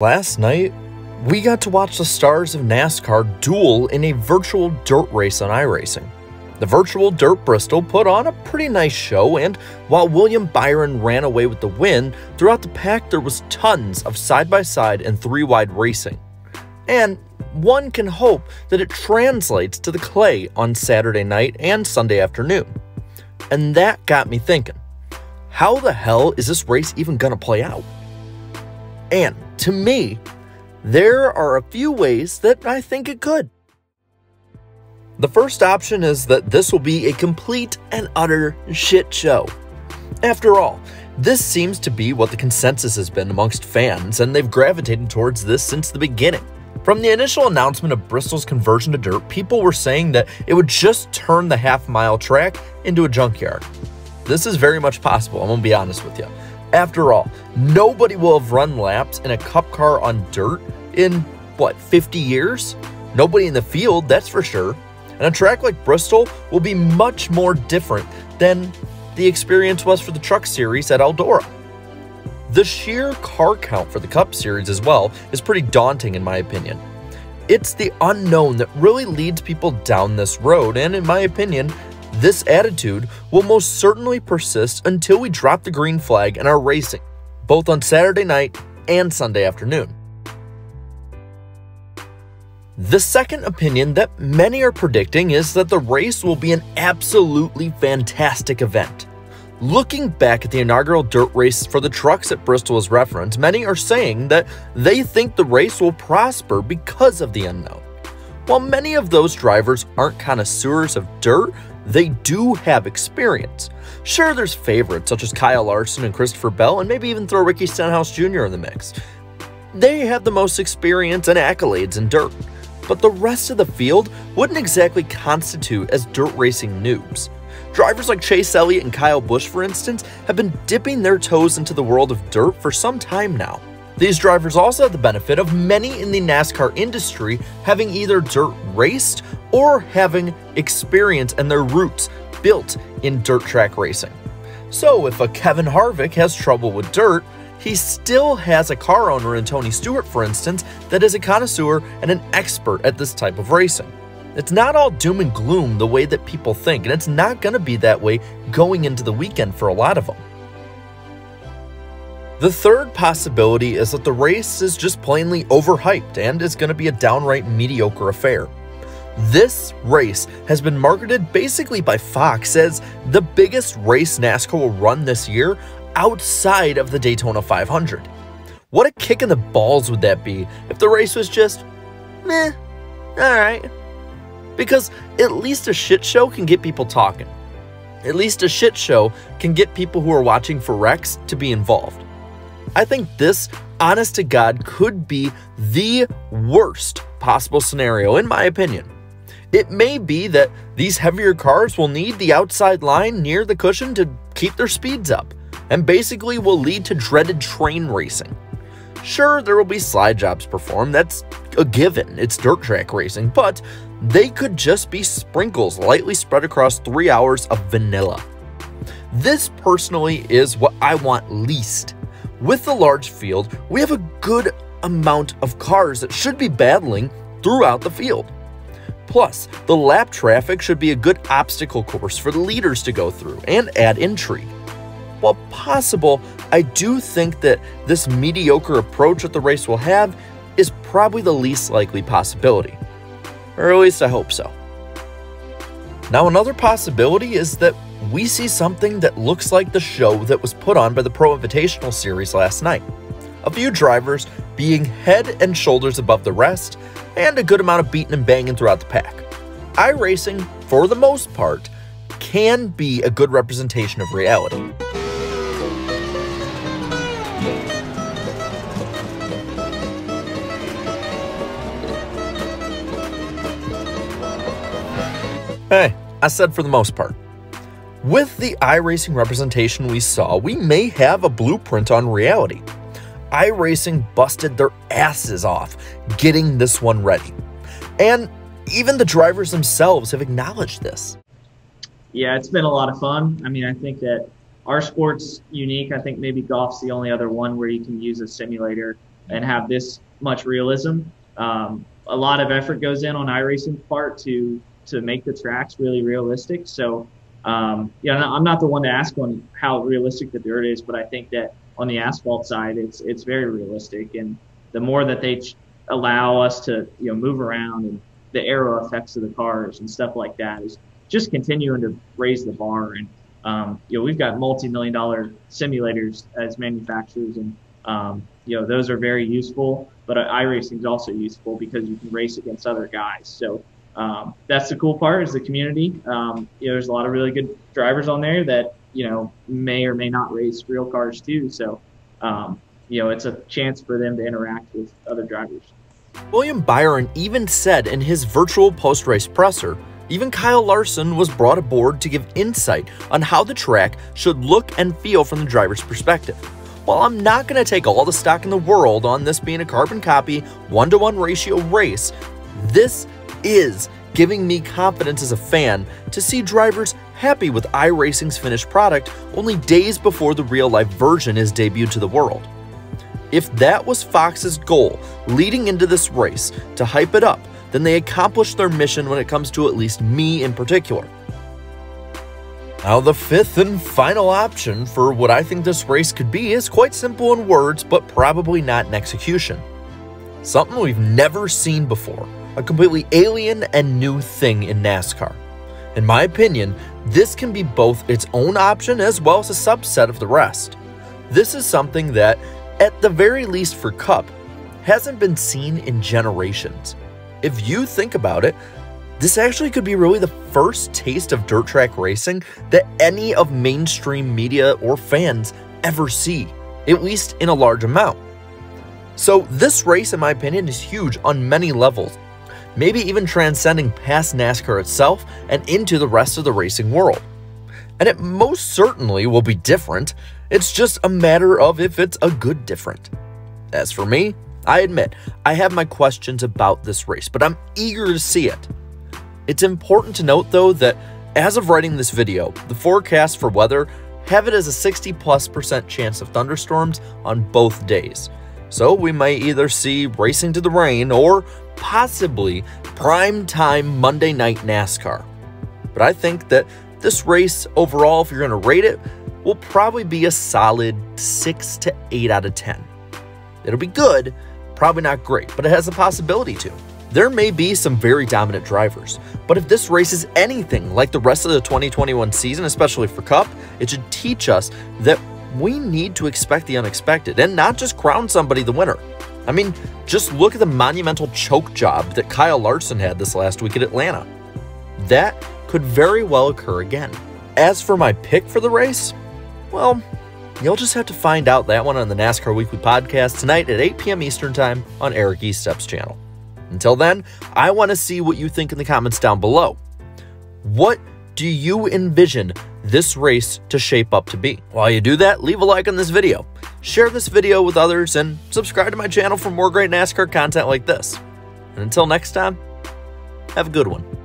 Last night, we got to watch the stars of NASCAR duel in a virtual dirt race on iRacing. The virtual Dirt Bristol put on a pretty nice show, and while William Byron ran away with the win, throughout the pack there was tons of side-by-side and three-wide racing. And one can hope that it translates to the clay on Saturday night and Sunday afternoon. And that got me thinking, how the hell is this race even gonna play out? And to me, there are a few ways that I think it could. The first option is that this will be a complete and utter shit show. After all, this seems to be what the consensus has been amongst fans, and they've gravitated towards this since the beginning. From the initial announcement of Bristol's conversion to dirt, people were saying that it would just turn the half-mile track into a junkyard. This is very much possible, I'm gonna be honest with you. After all, nobody will have run laps in a cup car on dirt in, 50 years? Nobody in the field, that's for sure. And a track like Bristol will be much more different than the experience was for the Truck Series at Eldora. The sheer car count for the Cup Series as well is pretty daunting in my opinion. It's the unknown that really leads people down this road, and in my opinion, this attitude will most certainly persist until we drop the green flag and are racing, both on Saturday night and Sunday afternoon. The second opinion that many are predicting is that the race will be an absolutely fantastic event. Looking back at the inaugural dirt race for the trucks at Bristol as reference, many are saying that they think the race will prosper because of the unknown. While many of those drivers aren't connoisseurs of dirt, they do have experience. Sure, there's favorites such as Kyle Larson and Christopher Bell, and maybe even throw Ricky Stenhouse Jr. in the mix. They have the most experience and accolades in dirt, but the rest of the field wouldn't exactly constitute as dirt racing noobs. Drivers like Chase Elliott and Kyle Busch, for instance, have been dipping their toes into the world of dirt for some time now. These drivers also have the benefit of many in the NASCAR industry having either dirt raced or having experience and their roots built in dirt track racing. So if a Kevin Harvick has trouble with dirt, he still has a car owner in Tony Stewart, for instance, that is a connoisseur and an expert at this type of racing. It's not all doom and gloom the way that people think, and it's not going to be that way going into the weekend for a lot of them. The third possibility is that the race is just plainly overhyped and is going to be a downright mediocre affair. This race has been marketed basically by Fox as the biggest race NASCAR will run this year outside of the Daytona 500. What a kick in the balls would that be if the race was just, meh, alright. Because at least a shit show can get people talking. At least a shit show can get people who are watching for wrecks to be involved. I think this, honest to God, could be the worst possible scenario in my opinion. It may be that these heavier cars will need the outside line near the cushion to keep their speeds up, and basically will lead to dreaded train racing. Sure, there will be slide jobs performed, that's a given, it's dirt track racing, but they could just be sprinkles lightly spread across 3 hours of vanilla. This personally is what I want least. With the large field, we have a good amount of cars that should be battling throughout the field. Plus, the lap traffic should be a good obstacle course for the leaders to go through and add intrigue. While possible, I do think that this mediocre approach that the race will have is probably the least likely possibility. Or at least I hope so. Now, another possibility is that we see something that looks like the show that was put on by the Pro Invitational Series last night. A few drivers being head and shoulders above the rest, and a good amount of beating and banging throughout the pack. iRacing, for the most part, can be a good representation of reality. Hey, I said for the most part. With the iRacing representation we saw, we may have a blueprint on reality. iRacing busted their asses off getting this one ready. And even the drivers themselves have acknowledged this. Yeah, it's been a lot of fun. I mean, I think that our sport's unique. I think maybe golf's the only other one where you can use a simulator and have this much realism. A lot of effort goes in on iRacing's part to make the tracks really realistic. So, yeah, I'm not the one to ask on how realistic the dirt is, but I think that on the asphalt side, it's very realistic. And the more that they allow us to, you know, move around, and the aero effects of the cars and stuff like that is just continuing to raise the bar. And, you know, we've got multi-million-dollar simulators as manufacturers, and, you know, those are very useful, but iRacing is also useful because you can race against other guys. So that's the cool part, is the community. You know, there's a lot of really good drivers on there that, you know, may or may not race real cars too. So, you know, it's a chance for them to interact with other drivers. William Byron even said in his virtual post-race presser, even Kyle Larson was brought aboard to give insight on how the track should look and feel from the driver's perspective. While I'm not going to take all the stock in the world on this being a carbon copy 1-to-1 ratio race, this is giving me confidence as a fan to see drivers happy with iRacing's finished product only days before the real-life version is debuted to the world. If that was Fox's goal leading into this race, to hype it up, then they accomplished their mission when it comes to at least me in particular. Now, the fifth and final option for what I think this race could be is quite simple in words, but probably not in execution. Something we've never seen before, a completely alien and new thing in NASCAR. In my opinion, this can be both its own option as well as a subset of the rest. This is something that, at the very least for Cup, hasn't been seen in generations. If you think about it, this actually could be really the first taste of dirt track racing that any of mainstream media or fans ever see, at least in a large amount. So this race, in my opinion, is huge on many levels, maybe even transcending past NASCAR itself and into the rest of the racing world. And it most certainly will be different. It's just a matter of if it's a good different. As for me, I admit I have my questions about this race, but I'm eager to see it. It's important to note, though, that as of writing this video, the forecasts for weather have it as a 60+% chance of thunderstorms on both days. So we may either see racing to the rain or possibly prime time Monday night NASCAR. But I think that this race overall, if you're going to rate it, will probably be a solid 6 to 8 out of 10. It'll be good, probably not great, but it has the possibility to. There may be some very dominant drivers, but if this race is anything like the rest of the 2021 season, especially for Cup, it should teach us that we need to expect the unexpected and not just crown somebody the winner. I mean, just look at the monumental choke job that Kyle Larson had this last week at Atlanta. That could very well occur again. As for my pick for the race, well, you'll just have to find out that one on the NASCAR Weekly Podcast tonight at 8 p.m. Eastern Time on Eric Estep's channel. Until then, I want to see what you think in the comments down below. What do you envision this race to shape up to be? While you do that, leave a like on this video, share this video with others, and subscribe to my channel for more great NASCAR content like this. And until next time, have a good one.